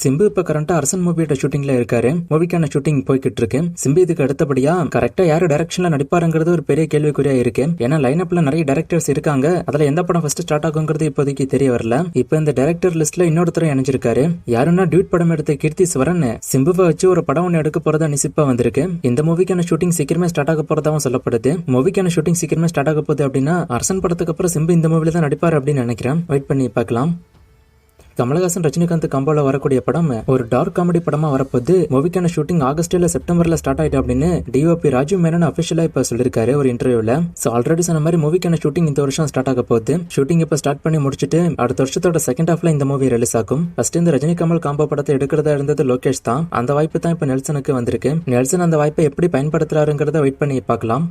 சிம்பு இப்ப கரண்டா அரசன் மூவியோட ஷூட்டிங்ல இருக்காரு. மூவிக்கான ஷூட்டிங் போய்கிட்டு இருக்கு. சிம்பு இதுக்கு அடுத்தபடியா கரெக்டா யாரு டைரக்ஷன்ல நடிப்பாருங்கிறது ஒரு பெரிய கேள்விக்குறியா இருக்கு. ஏன்னா லைனப்ல நிறைய டைரக்டர்ஸ் இருக்காங்க. அதுல எந்த படம் ஃபர்ஸ்ட் ஸ்டார்ட் ஆகுங்கிறது இப்போதைக்கு தெரிய வரல. இப்ப இந்த டைரக்டர் லிஸ்ட்ல இன்னொருத்தர் இணைஞ்சிருக்காரு. யாருன்னா டியூட் படம் எடுத்த கீர்த்தி சுவரன் சிம்புவை வச்சு ஒரு படம் ஒன்னு எடுக்க போறதா நிசிப்பா வந்திருக்கு. இந்த மூவிக்கான ஷூட்டிங் சீக்கிரமே ஸ்டார்ட் ஆக போறதாவும் சொல்லப்படுது. மூவிக்கான ஷூட்டிங் சீக்கிரமே ஸ்டார்ட் ஆக போகுது அப்படின்னா அரசன் படத்துக்கு அப்புறம் சிம்பு இந்த மூவில தான் நடிப்பாரு அப்படின்னு நினைக்கிறேன். வெயிட் பண்ணி பார்க்கலாம். கமலஹாசன் ரஜினிகாந்த் காம்போல வரக்கூடிய படம் ஒரு டார்க் காமெடி படமா வரப்போது. மூவிக்கான ஷூட்டிங் ஆகஸ்ட் இல்ல செப்டம்பர்ல ஸ்டார்ட் ஆயிட்டு அப்படின்னு டிஓபி ராஜீவ் மேனன் அபிஷியலா இப்ப சொல்லிருக்காரு ஒரு இன்டர்வியூல. ஆல்ரெடி சொன்ன மாதிரி மூவிக்கான ஷூட்டிங் இந்த வருஷம் ஸ்டார்ட் ஆக போகுது. ஷூட்டிங் இப்ப ஸ்டார்ட் பண்ணி முடிச்சுட்டு அடுத்த வருஷத்தோட செகண்ட் ஹாஃப்ல இந்த மூவி ரிலீஸ் ஆகும். ஃபர்ஸ்ட் இந்த ரஜினி கமல் காம்போ படத்தை எடுக்கிறதா இருந்தது லோகேஷ் தான். அந்த வாய்ப்பு தான் இப்ப நெல்சனுக்கு வந்திருக்கு. நெல்சன் அந்த வாய்ப்பை எப்படி பயன்படுத்துறாருங்கிறத வெயிட் பண்ணி பார்க்கலாம்.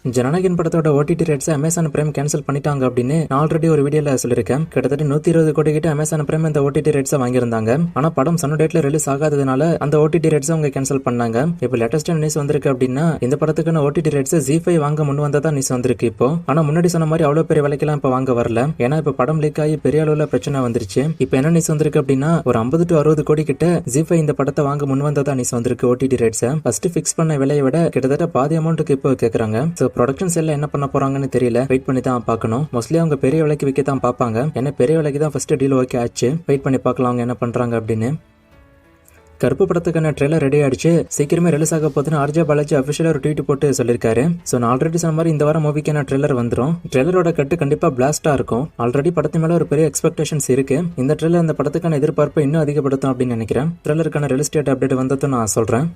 ஜனநாயகன் படத்தோட OTT rights Amazon Prime cancel பண்ணிட்டாங்க அப்படின்னு நான் ஆல்ரெடி ஒரு வீடியோல சொல்லிருக்கேன். கிட்டத்தட்ட 120 கோடி கிட்ட அமேசான் பிரைம் இந்த ஓடிடி ரைட்ஸ் வாங்கியிருந்தாங்க. ஆனா படம் சொன்ன டேட்ல ரிலீஸ் ஆகாததுனால அந்த ஓடிடி ரைட்ஸ் அவங்க கேன்சல் பண்ணாங்க. இப்போ லேட்டஸ்ட் நியூஸ் வந்திருக்கு அப்படின்னா இந்த படத்துக்கான ஓடிடி ரைட்ஸ் ZEE5 வாங்க முன் வந்ததா நியூஸ் வந்திருக்கு. இப்போ ஆனா முன்னாடி சொன்ன மாதிரி அவ்வளவு பெரிய விலைக்கெல்லாம் இப்ப வாங்க வரல. ஏன்னா இப்ப படம் லீக் ஆகி பெரிய அளவுல பிரச்சனை வந்துருச்சு. இப்போ என்ன நியூஸ் வந்திருக்கு அப்படின்னா ஒரு 50 to 60 கோடி கிட்ட ZEE5 இந்த படத்தை வாங்க முன் வந்ததா நியூஸ் வந்திருக்கு. ஓடிடி ரைட்ஸ் ஃபர்ஸ்ட் பிக்ஸ் பண்ண விலையை விட கிட்டத்தட்ட பாதி அமௌண்ட்டுக்கு இப்போ கேக்குறாங்க. ப்ரொடக்ஷன் செல்ல என்ன பண்ண போறாங்கன்னு தெரியல. வெயிட் பண்ணி தான் பார்க்கணும். மோஸ்ட்லி அவங்க பெரிய விலைக்கு விற்க தான் பார்ப்பாங்க. ஏன்னா பெரிய விலைக்கு தான் ஃபர்ஸ்ட் டீல் ஓகே ஆச்சு. வெயிட் பண்ணி பார்க்கலாம் அவங்க என்ன பண்றாங்க அப்படின்னு. கருப்பு படத்துக்கான ட்ரெய்லர் ரெடி ஆயிடுச்சு. சீக்கிரமே ரிலீஸ் ஆக போதுன்னு ஆர்ஜே பாலாஜி அபிஷியலா ஒரு ட்வீட் போட்டு சொல்லிருக்காரு. நான் ஆல்ரெடி சொன்ன மாதிரி இந்த வாரம் மூவிக்கான ட்ரெய்லர் வந்துடும். ட்ரெய்லரோட கட்டு கண்டிப்பா பிளாஸ்டா இருக்கும். ஆல்ரெடி படத்து மேல ஒரு பெரிய எக்ஸ்பெக்டேஷன்ஸ் இருக்கு. இந்த ட்ரெய்லர் இந்த படத்துக்கான எதிர்பார்ப்பை இன்னும் அதிகப்படுத்தும் அப்படின்னு நினைக்கிறேன். ட்ரெய்லருக்கான ரிலீஸ் டேட் அப்டேட் வந்ததும் நான் சொல்றேன்.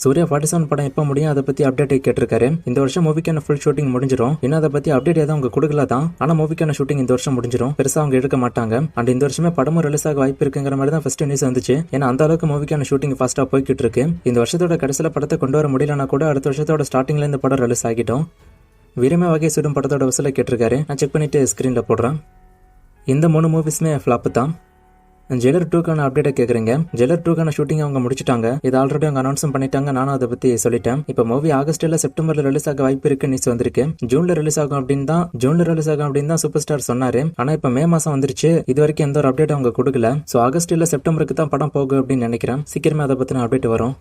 சூர்யா 47 படம் எப்போ முடியும் அதை பத்தி அப்டேட் கேட்டிருக்காரு. இந்த வருஷம் மூவிக்கான ஃபுல் ஷூட்டிங் முடிஞ்சிடும். இன்னும் அதை பத்தி அப்டேட் எதுவும் அவங்க கொடுக்கல தான். ஆனா மூவிக்கான ஷூட்டிங் இந்த வருஷம் முடிஞ்சிடும். பெருசா அவங்க எடுக்க மாட்டாங்க. அண்ட் இந்த வருஷமே படமும் ரிலீஸ் ஆக வாய்ப்பு இருக்குங்கிற மாதிரி தான் ஃபர்ஸ்ட் நியூஸ் வந்துச்சு. ஏன்னா அந்த அளவுக்கு மூவிக்கான ஷூட்டிங் ஃபாஸ்டா போய்கிட்டு இருக்கு. இந்த வருஷத்தோட கடைசியில படத்தை கொண்டு வர முடியலன்னா கூட அடுத்த வருஷத்தோட ஸ்டார்டிங்ல இந்த படம் ரிலீஸ் ஆகிட்டோம். வீரமே வகை சுடும் படத்தோட வசூலை கேட்டிருக்காரு. நான் செக் பண்ணிட்டு ஸ்கிரீன்ல போடுறேன். இந்த 3 மூவிஸ்மே ஃபிளாப் தான். ஜெயிலர் 2க்கான அப்டேட்டை கேக்குறீங்க. ஜெயிலர் 2க்கான ஷூட்டிங் அவங்க முடிச்சிட்டாங்க. இது ஆல்ரெடி அவங்க அனௌன்ஸ் பண்ணிட்டாங்க. நானும் அதை பத்தி சொல்லிட்டேன். இப்போ மூவி ஆகஸ்ட் இல்ல செப்டம்பர்ல ரிலீஸ் ஆக வாய்ப்பு இருக்கு நியூஸ் வந்திருக்கு. ஜூன்ல ரிலீஸ் ஆகும் அப்படின்னு தான் சூப்பர் ஸ்டார் சொன்னாரு. ஆனா இப்ப மே மாசம் வந்துருச்சு. இது வரைக்கும் எந்த ஒரு அப்டேட் அவங்க கொடுக்கல. ஆகஸ்ட் இல்ல செப்டம்பருக்கு தான் படம் போகும் அப்படின்னு நினைக்கிறேன். சீக்கிரமே அதை பத்தின அப்டேட் வரும்.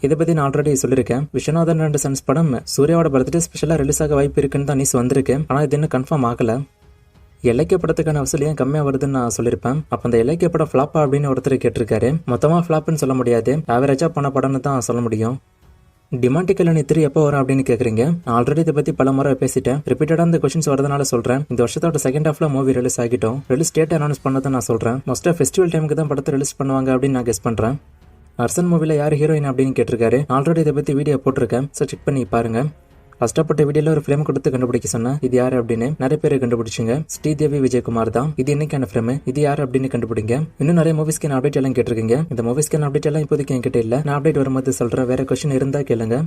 இதை பத்தி நான் ஆல்ரெடி சொல்லிருக்கேன். விஸ்வநாதன் அண்ட் சன்ஸ் படம் சூர்யாவோட பர்த்டே ஸ்பெஷலா ரிலீஸ் ஆக வாய்ப்பு இருக்குன்னு தான் நியூஸ் வந்திருக்கு. ஆனா இது இன்னும் கன்ஃபார்ம் ஆகல. இலக்கிய படத்துக்கான வசூல் ஏன் கம்மியா வருதுன்னு நான் சொல்லிருப்பேன். அப்ப அந்த இலக்கிய படம் ஃபிளாப்பா அப்படின்னு ஒருத்தர் கேட்டிருக்காரு. மொத்தமா ஃபிளாப்னு சொல்ல முடியாது. ஆவரேஜா போன படம்னு தான் சொல்ல முடியும். டிமாண்டிக்கல் 3 எப்போ வரும் அப்படின்னு கேக்குறீங்க. நான் ஆல்ரெடி இதை பத்தி பல முறை பேசிட்டேன். ரிப்பீட்டடா இந்த கொஸ்டின்ஸ் வரதுனால சொல்றேன். இந்த வருஷத்தோட செகண்ட் ஹாஃப்ல மூவி ரிலீஸ் ஆகிட்டோம். ரிலீஸ் டேட் அனௌன்ஸ் பண்ணதை நான் சொல்றேன். மோஸ்டா ஃபெஸ்டிவல் டைமுக்கு தான் படத்தை ரிலீஸ் பண்ணுவாங்க அப்படின்னு நான் கெஸ் பண்றேன். அரசன் மூவில யார் ஹீரோயின் அப்படின்னு கேட்டிருக்காரு. ஆல்ரெடி இதை பத்தி வீடியோ போட்டிருக்கேன். செக் பண்ணி பாருங்க. கஷ்டப்பட்ட வீடியோல ஒரு ஃப்ரேம் கொடுத்து கண்டுபிடிக்க சொன்னேன். இது யாரு அப்படின்னு நிறைய பேர் கண்டுபிடிச்சுங்க. ஸ்ரீதேவி விஜயகுமார் தான். இது என்னைக்கான ஃப்ரேம், இது யாரு அப்படின்னு கண்டுபிடிங்க. இன்னும் நிறைய மூவிஸ்க்கான அப்டேட் எல்லாம் கேட்டிருக்கீங்க. இந்த மூவிஸ்க்கான அப்டேட் எல்லாம் இப்போதைக்கு என்கிட்ட இல்ல. நான் அப்டேட் வரும்போது சொல்றேன். வேற கொஸ்டின் இருந்தா கேளுங்க.